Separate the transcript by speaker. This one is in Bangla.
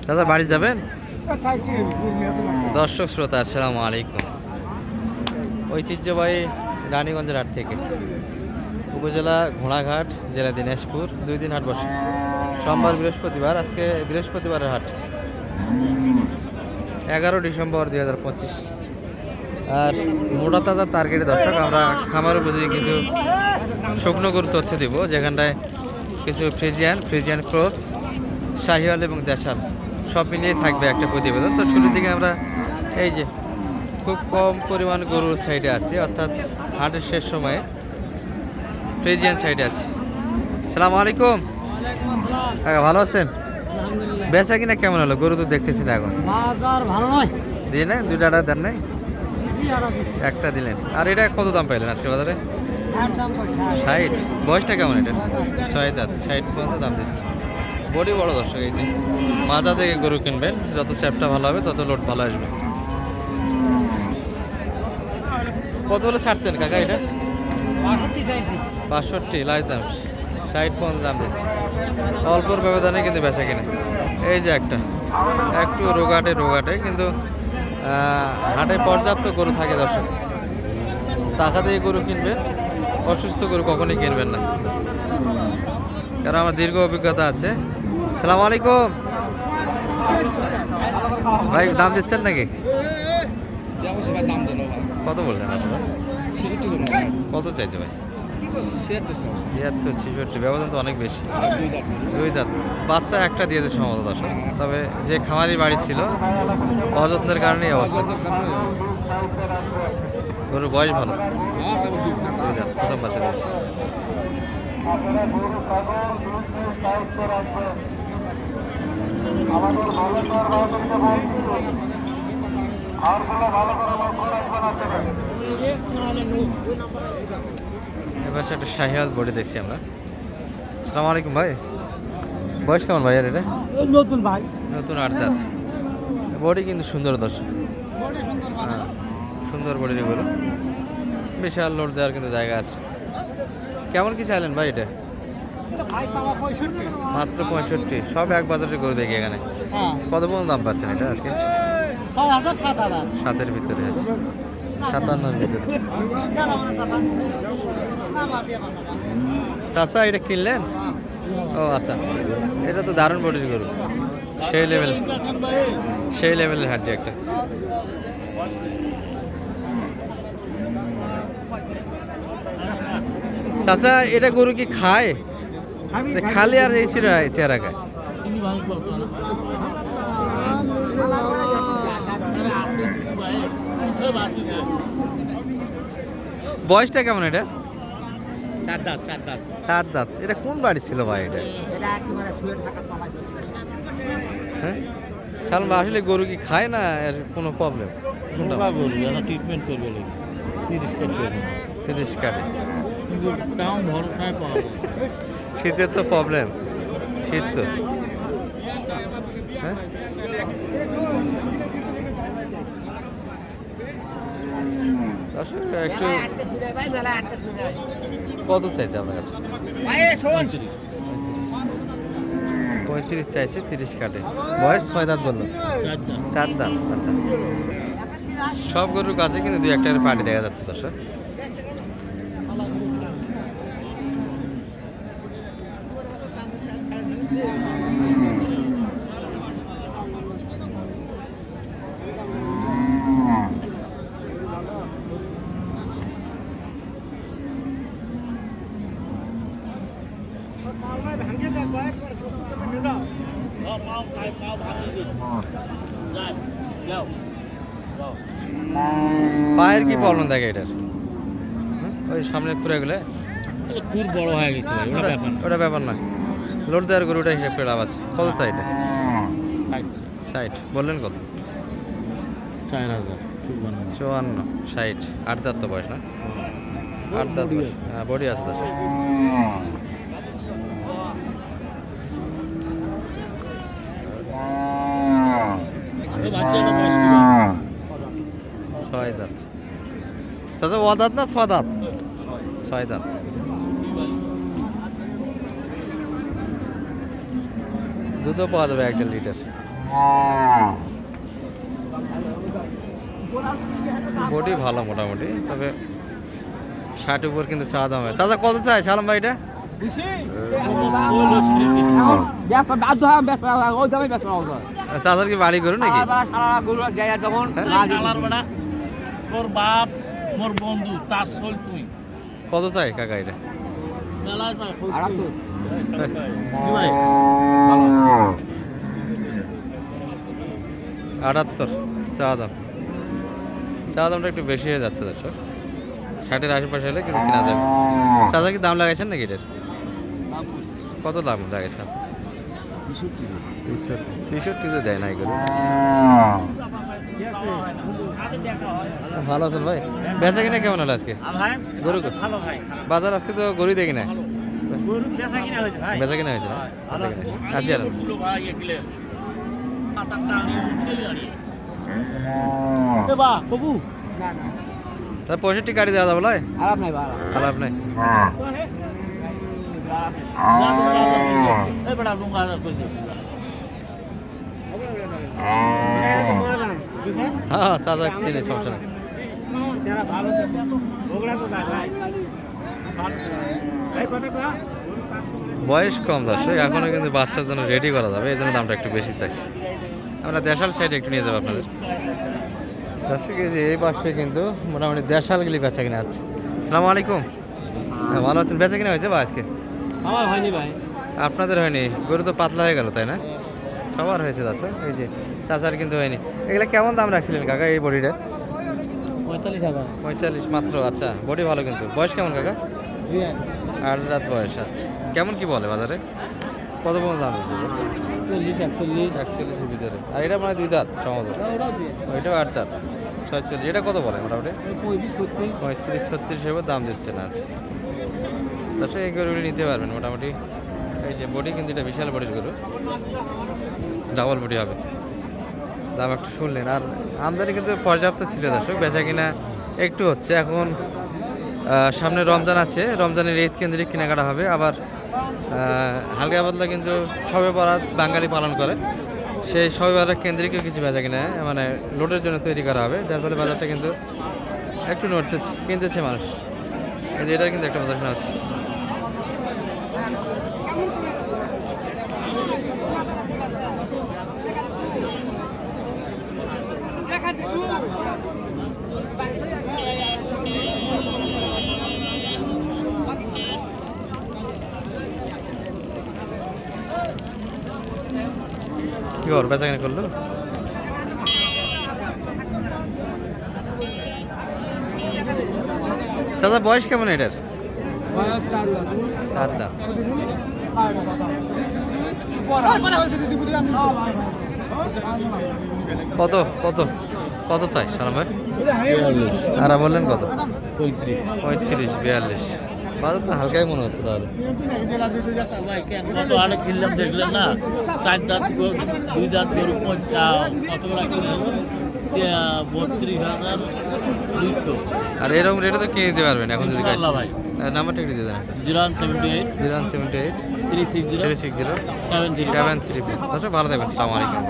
Speaker 1: দাদা বাড়ি যাবেন? দর্শক শ্রোতা আসসালামু আলাইকুম। ঐতিহ্যবাহী রানীগঞ্জের হাট থেকে, উপজেলা ঘোড়াঘাট, জেলা দিনাজপুর, 2 দিন হাট বসে, সোমবার বৃহস্পতিবার। আজকে বৃহস্পতিবারের হাট, 11 ডিসেম্বর 2025। আর মোটা তাজা টার্গেটে দর্শক আমরা খামার উপযোগী কিছু শুকনো গরুর তথ্য দিব, যেখানটায় কিছু ফ্রিজিয়ান ক্রস, শাহিওয়াল এবং দেশাল সব মিলিয়ে থাকবে একটা প্রতিবেদন। তো শুরুর দিকে আমরা এই যে খুব কম পরিমাণ গরুর সাইডে আছি, অর্থাৎ হাটের শেষ সময়ে ফ্রিজিয়ান সাইডে আছি। সালামু আলাইকুম। ভালো আছেন? বেচা কিনা কেমন হলো? গরু তো দেখতেছি না এখন।
Speaker 2: ভালো নয়,
Speaker 1: দিয়ে না, 2টা দেন নাই, একটা দিলেন। আর এটা কত দাম পাইলেন আজকে বাজারে? 60। বয়সটা কেমন এটা? 6 দাঁত, 60 পর্যন্ত দাম দিচ্ছে। বডি বড় দর্শক, এই যে মাজা থেকে গরু কিনবেন, যত চ্যাপটা ভালো হবে তত লোড ভালো আসবে। কত হলে ছাড়তেন কাকা এটা? 62 লাইজ দাম, 60 পর্যন্ত দাম দিচ্ছে। অল্পর ব্যবধানে কিন্তু বেচা কিনে। এই যে একটা একটু রোগাটে কিন্তু হাটে পর্যাপ্ত গরু থাকে দর্শক। টাকা দিয়ে গরু কিনবেন, অসুস্থ গরু কখনই কিনবেন না, কারণ আমার দীর্ঘ অভিজ্ঞতা আছে। সালাম আলাইকুম ভাই, দাম দিচ্ছেন নাকি? কত বললেন আপনারা? কত চাইছে ভাই? 76 ব্যবধান তো অনেক বেশি। 2 দাঁত, বাচ্চা একটা দিয়েছে সম্ভবত দর্শক। তবে যে খামারি বাড়ি ছিল, অযত্নের কারণেই অবস্থা। গরুর বয়স ভালো, 2 দাঁত, প্রথম বাচ্চা দিয়েছে। এবার একটা শাহিওয়াল বডি দেখছি আমরা। আসসালামু আলাইকুম ভাই, বয়স কেমন ভাই? আর এটা
Speaker 2: নতুন ভাই,
Speaker 1: নতুন 8 দাঁত। বডি কিন্তু সুন্দর দর্শক, হ্যাঁ সুন্দর বডির গরু, বিশাল লোড দেওয়ার কিন্তু জায়গা আছে। কেমন কি চাইলেন ভাই এটা? মাত্র 65। সব এক বাজারে গরু দেখি এখানে। কত পর্যন্ত দাম পাচ্ছেন এটা আজকে? 7,000 ভিতরে আছে, 57 ভিতরে। চাচা এটা কিনলেন? ও আচ্ছা, এটা তো দারুণ বডির গরু, সেই লেভেলের হাড্ডি একটা। চাচা এটা গরু কি খায়? খালি আর এই চেহারা খায়? বয়সটা কেমন এটা? 4 দাঁত। এটা কোন বাড়ি ছিল ভাই এটা? হ্যাঁ, কারণ আসলে গরু কি খায় না, এর কোনো প্রবলেম?
Speaker 2: ট্রিটমেন্ট করবে
Speaker 1: 30 কাটে।
Speaker 2: কিন্তু দাম ভরসায় পাওয়া যায়।
Speaker 1: শীতের তো প্রবলেম, শীত তো। হ্যাঁ, একটু কত চাইছে আপনার কাছে? 35 চাইছে, 30 কাটে। বয়স 6 দাঁত বললো? 4 দাঁত। আচ্ছা, সব গরুর কাছে কিন্তু 2-1 পার্টি দেখা যাচ্ছে দর্শক। পায়ের কি প্রবলেম থাকে এটার? ওই সামনে খুঁড়ে গেলে
Speaker 2: খুব বড় হয়ে গেছে,
Speaker 1: ওটা ব্যাপার না, লোড দেওয়ার গরুটা হিসাব করে লাভ আছে। কত চাই এটা? 60 বললেন। কত? 4,054। 60, 8 দাঁত তো বয়স না? 8 দাঁত বয়স, হ্যাঁ বডি আছে তো। 6 দাঁত। চাচা ও দাঁত না 6 দাঁত? 6 দাঁত। দুধও পাওয়া যাবে 1 লিটার। বডি ভালো মোটামুটি, তবে 60 উপর কিন্তু চাওয়া দাম হয়। চাচা কত চাই সালাম ভাই এটা? চাচার কি বাড়ি গরু নাকি?
Speaker 2: তোর বাপ মোর বন্ধু তার সোল তুই
Speaker 1: কত চাই কাকা এটা?
Speaker 2: মেলায় পায় 78
Speaker 1: চাওয়া দাম। চাওয়া দামটা একটু বেশি হয়ে যাচ্ছে দর্শক, 60-এর আশেপাশে হলে কিন্তু কেনা যাবে। চাচা কি দাম লাগাইছেন নাকি এটার? কত দাম লাগাইছেন? 63 দেয় না এগুলো। ভালো আছেন ভাই? বেচা কিনা কেমন হলো আজকে গরু? বাজার আজকে তো গরু দেখি না। বেচা কিনা হয়েছে না? আছি আর তার 65 গাড়ি দেওয়া যাবে? খারাপ নাই। হ্যাঁ চাচা চিনে, সমস্যা নেই। বয়স কম দর্শক, এখনো কিন্তু বাচ্চার জন্য রেডি করা যাবে, এই জন্য দামটা একটু বেশি চাইছি। আমরা দেশাল সাইডে একটু নিয়ে যাবো আপনাদের দর্শক। এই যে এই পাশে কিন্তু মোটামুটি দেশালগুলি বেচা কিনা হচ্ছে। আসসালামু আলাইকুম, ভালো আছেন? বেচা কিনা হয়েছে বা আজকে?
Speaker 2: আমার হয়নি ভাই।
Speaker 1: আপনাদের হয়নি? গরু তো পাতলা হয়ে গেল তাই না? সবার হয়েছে দর্শক। এই যে চাচার কিন্তু হয়নি। এগুলা কেমন দাম রাখছিলেন কাকা এই বডিটা?
Speaker 2: 45,000
Speaker 1: 45 মাত্র? আচ্ছা, বডি ভালো কিন্তু। বয়স কেমন কাকা? 8 রাত বয়স। আচ্ছা, কেমন কি বলে বাজারে? কত পর্যন্ত দাম দিচ্ছে? 41-এর ভিতরে। আর এটা মানে 2 দাঁত সম্ভবত, ওইটাও 8 দাঁত। 46। এটা কত বলে মোটামুটি? 35-36 হিসেবে দাম দিচ্ছে না। আচ্ছা দর্শক, এই গরুগুলি নিতে পারবেন মোটামুটি। এই যে বডি কিন্তু এটা বিশাল বডির গরু, ডাবল বডি হবে। দাম একটু শুনলেন। আর আমদানি কিন্তু পর্যাপ্ত ছিল দর্শক, বেচা কিনা একটু হচ্ছে। এখন সামনে রমজান আছে, রমজানের ঈদ কেন্দ্রিক কেনাকাটা হবে। আবার হালকা পাতলা কিন্তু শবে বরাত বাঙালি পালন করে, সেই শবে বরাত কেন্দ্রিকও কিছু বেচা কিনা মানে লোডের জন্য তৈরি করা হবে, যার ফলে বাজারটা কিন্তু একটু নড়তেছে, কিনতেছে মানুষ। এই যে এটার কিন্তু একটা কথা শোনা হচ্ছে। কি খবর, বেচা কিনা করলো? চাচা বয়স কেমন এটার? 4 দাঁত। কত কত কত চাই সালাম ভাই? আর বললেন কত? 35, 42। বাজার তো হালকাই মনে হচ্ছে তাহলে।
Speaker 2: আরে কিনলাম দেখলেন না, 4 দাঁত 2 দাঁত গরু কতগুলো কিনে 32,200।
Speaker 1: আর এরকম রেটে তো কিনে দিতে পারবেন এখন যদি
Speaker 2: ইনশাআল্লাহ ভাই।
Speaker 1: নাম্বারটা একটু দিয়ে দেন।
Speaker 2: 0178
Speaker 1: 0178
Speaker 2: 360
Speaker 1: 360
Speaker 2: 734।
Speaker 1: 734। ভালো থাকবেন, আসসালামু আলাইকুম।